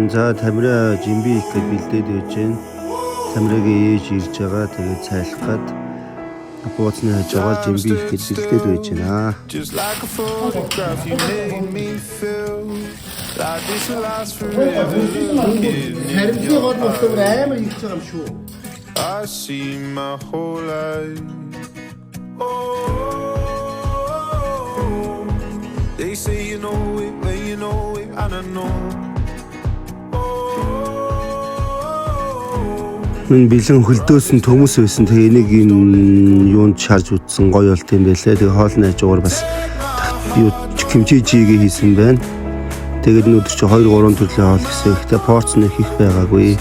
За Тамира жимби их гэж бэлдээд байж байна. Тамирагийн ээж ирж байгаа. Тэгээд цайлах гад бууцны хаж байгаа жимби их гэж бэлдээд байж байна. Just like a photograph, you make me feel like this will last forever. Харилцаа гол болохоор амар их байгаа юм шүү. I see my whole life. Oh, they say you know it, but you know it, and I know. Мэн бэлэн хөлдөөсөн төмөс байсан. Тэгээ энийг юунд шарж утсан гоё болт юм байлээ. Тэгээ хоолны хажуугаар бас юу кимчижигээ хийсэн байна. Тэгээд өнөөдөр чи 2 3 төрлийн хоол гэсэн. Гэхдээ порц нэг их байгаагүй.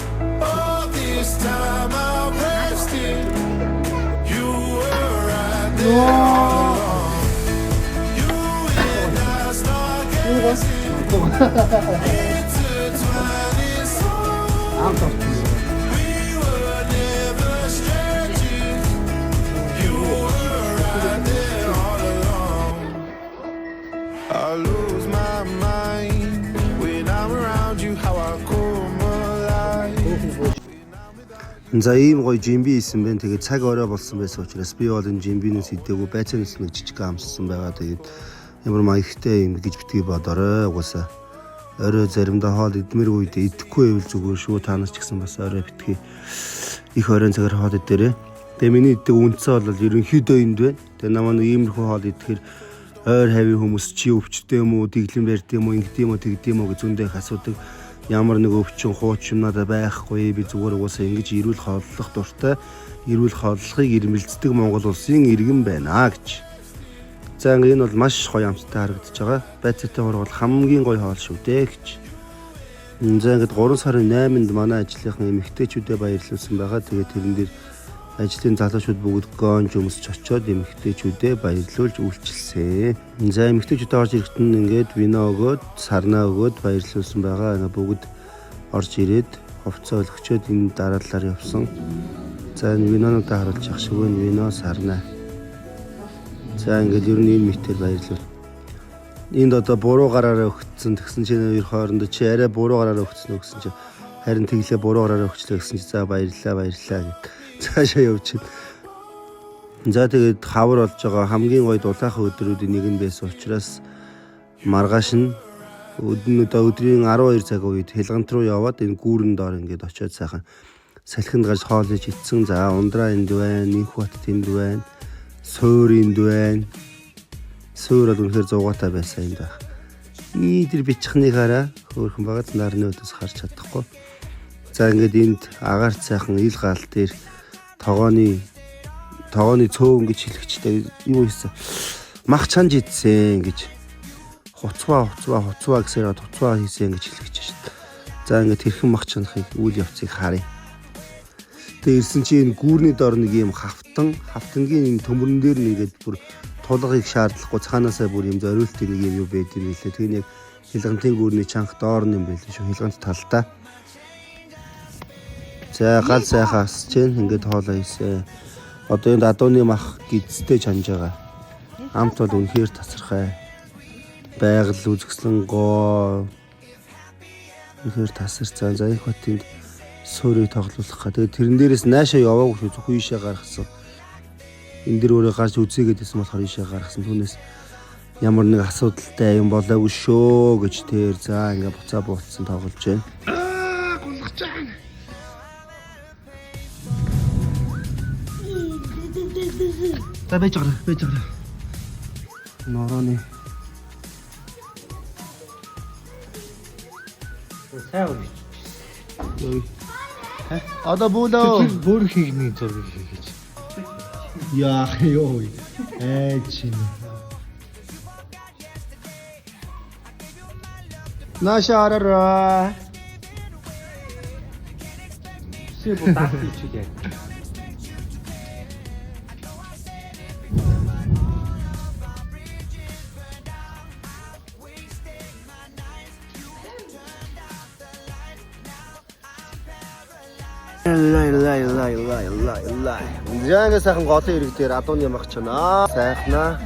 I lose my mind when I'm around you. How I come alive. За ийм гоё жимби хийсэн байна. Тэгээд цаг орой болсон байсан учраас би бол энэ жимбинээс идээгүй байцаанаас нэг жижиг амссан байгаа. Тэгээд ямар маягтай юм гэж битгий бодорой. Угаасаа орой заримдаа хоол идмэр үед идэхгүй байвал зүгээр шүү. Та нар ч гэсэн бас орой битгий их оройн цагаар хоол идээрэй. Тэгээд миний иддэг үнцээ бол ерөнхийдөө энд байна. Тэгээд намаа нэг иймэрхүү хоол идэхээр ойр хавийн хүмүүс чи өвчтэй юм уу, дэглэм барьд юм уу, ингэдэм юм уу, тэгдэм үү гэж зөндөө их асуудаг. Ямар нэг өвчин хууч юм надад байхгүй. Би зүгээр угаасаа ингэж эрүүл хооллох дуртай. Эрүүл хооллохыг ирмэлцдэг Монгол улсын иргэн байна гэж. За энэ бол маш гоё амттай харагдаж байгаа. Байцаатай хургал хамгийн гоё хоол шүү дээ гэж. За ингээд 3 сарын 8-нд манай ажлынхан эмэгтэйчүүдэд баярлуулсан байгаа. Тэгээд тэрэн дээр ажлын залуучууд бүгд гонж өмсч очоод эмэгтэйчүүдэд баярлуулж үйлчилсэн. За эмэгтэйчүүд орж ирэхэд нь ингээд вино өгөөд, сарнаа өгөөд баярлуулсан байгаа. Бүгд орж ирээд хувцас олгочоод энэ дараалалаар явсан. За энэ винонуудаа харуулж явах шиг байна. Вино, сарнаа. За ингээд ер нь энэ мэтээр баярлуул. Энд одоо буруу гараараа өгсөн. Тэгсэн чинь хоёр хоорондоо чи арай буруу гараараа өгсөн үү гэсэн чи харин тэглээ буруу гараараа өгчлээ гэсэн чи за баярлаа гэд. Цаашаа явж байна. За тэгээд хавар болж байгаа хамгийн гоё дулаахан өдрүүдийн нэг нь байсан учраас маргааш нь өдрийн 12 цаг үед Хилгант руу яваад энэ гүүрэн доор ингээд очиод сайхан салхинд гарч хоол иж идсэн. За ундраа энд байна, Инхбат тэнд байна, Суур энд байна. Суур бол үнэхээр зугаатай байсан юм байна. Ийдэр бичхнийхаараа хөөрхөн багц нарны өдөөс харж чадахгүй. За ингээд энд агаарт сайхан ил гал дээр тогооны цөөн гэж хэлэгчтэй юу хийсэн. Мах чанж идсэн гэж. Хуцваа гэсээр хуцваа хийсэн гэж хэлэгч шин. За ингээд тэрхэн мах чанахыг үйл явцыг харъя. Тэгээ ирсэн чи энэ гүүрний дор нэг юм хавтангийн энэ төмөрн дээр нь ингээд бүр тулгыг шаардлагагүй цаанаасаа бүр юм зориултын нэг юм юу байд юм лээ. Тэгээ нэг Хилгантын гүүрний чанх доор нь юм байлээ шүү. Хилгант талдаа. За гал сайхан асч чинь ингээд хоолоо хийсэн. Одоо энэ адууны мах гидстэй чанж байгаа. Амт бол үнэхээр тасархай. Байгаль үзэсгэлэн гоо. Үнэхээр тасарцсан. За их хотынд суурийг тоглуулах га. Тэгээд тэрэн дээрээс наашаа яваагүй шүү. Зөвхөн ийшээ гаргасан. Энд дэр өөрөө гарч үзээгээд байсан болохоор ийшээ гаргасан. Түүнээс ямар нэг асуудалтай юм болоогүй шүү гэж тэр за ингээд буцаа бууцсан тоглож байна. Гулгаж байгаа. За байж байгаа. Норооны. Сайн уу? Одоо бүүлөө. Бүр хийгний зургийг хийж. Яах ёо. Чинь. Нашаараа. Сибо тахти чигээ. Лай. Яага сайхан голын ирэг дээр адууны мах чана. Сайхнаа.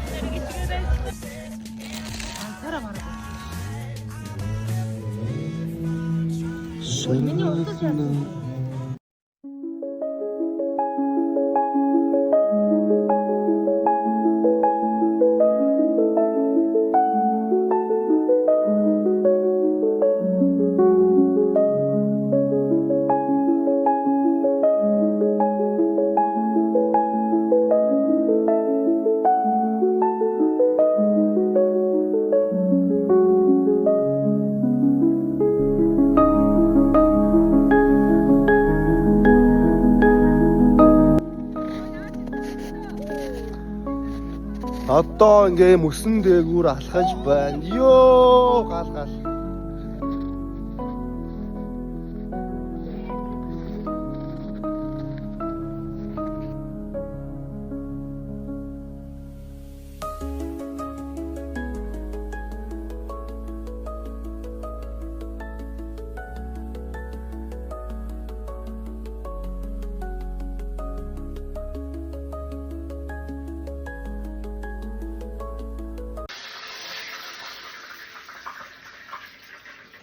Одоо ингээ мөсөн дээгүүр алхаж байна. Йоо гал.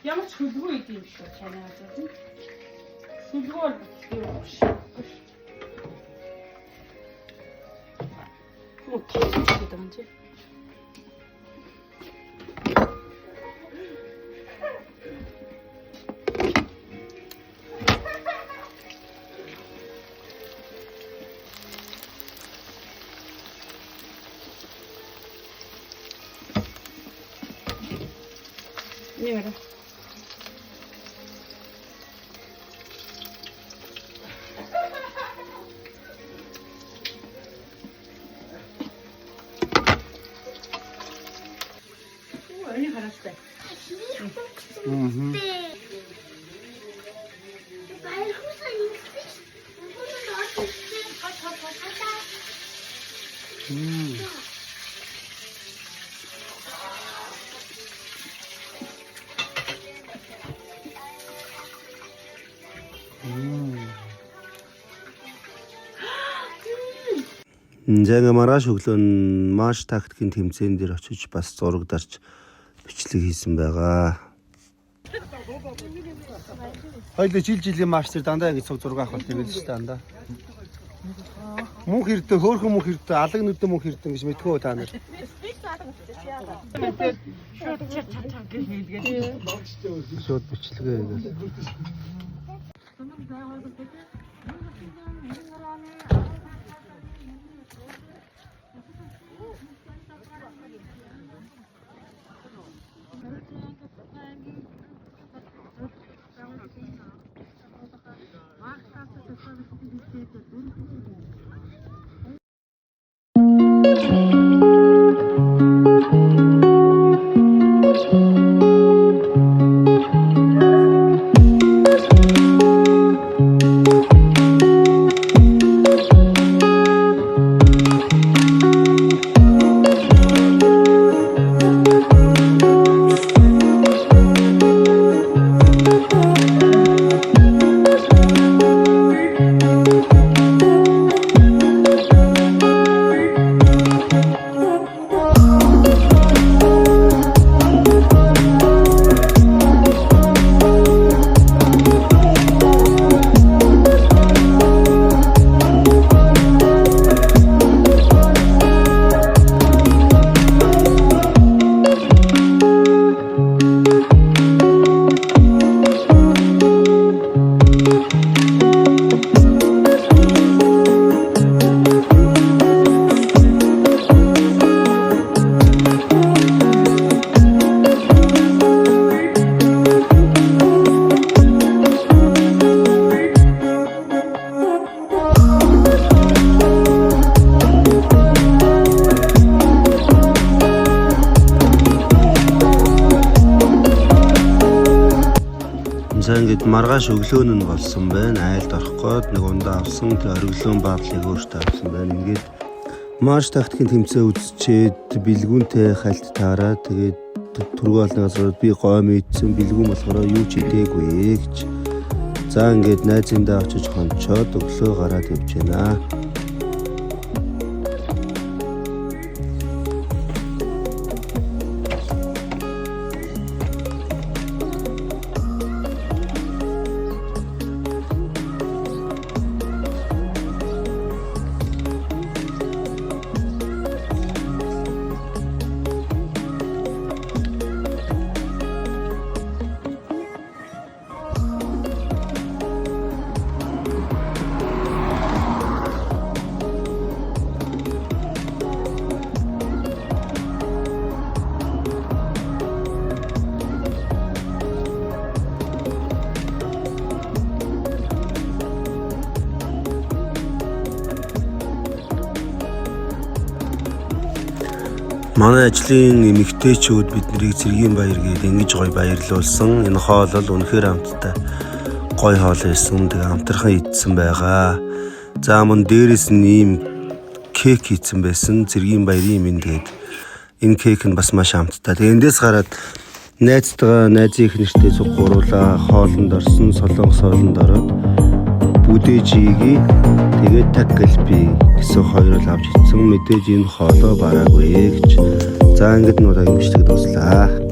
Ямар ч хөлбөр идэв юм шүү чанаа гэдэг. Хөлбөр юу биш. Мөн гэдэг юм чи. Нэр. Они хорошие. Ингээ маргааш өглөө нь маш тактикийн тэмцээн дээр очиж бас зурагдарч бичлэг хийсэн байгаа. Хоёул жилийн марч дээр дандаа ингэ цуг зураг авах тийм л шүү дээ дандаа. Мөнх хэрдэ хөөхөн мөнх хэрдэ алаг нүдэн мөнх хэрдэ гэж мэдхөө та нар. Шууд бичлэгээ хийгээл. Ингээд маргааш өглөө нь болсон байна. Айлд орох гээд нэг ундаа авсан тэр ориглон баадлыг өөртөө авсан байна. Ингээд маш тактикийн тэмцээн үзчихэд бэлгүүнтэй хальт таараа тэгээд түргөөлнөөс би гойм ийдсэн бэлгүүн болохоор юу ч идээгүй гэж. За ингээд найзындаа очиж хончоод өглөө гараад явж байна. Манай ажлын эмэгтэйчүүд биднийг цэргийн баяр гээд ингэж гоё баярлуулсан. Энэ хоол бол үнэхээр амттай. Гоё хоол байсан. Тэгээ амтархан идсэн байгаа. За мөн дээрэс нь ийм кек хийсэн байсан. Цэргийн баярын минь тэгээд энэ кек нь бас маш амттай. Тэгээ эндээс гараад найзтайгаа найзын их нэртэй зүг гуруулаа хоолнд орсон. Солонгос хоолнд ороод бүдээжигийн тэгээд таккалби гэсэн хоёр л авч ирсэн. Мэдээж энэ хоолоо бараагүй гэж. За ингээд нуудаа юм бичлэг дуслаа.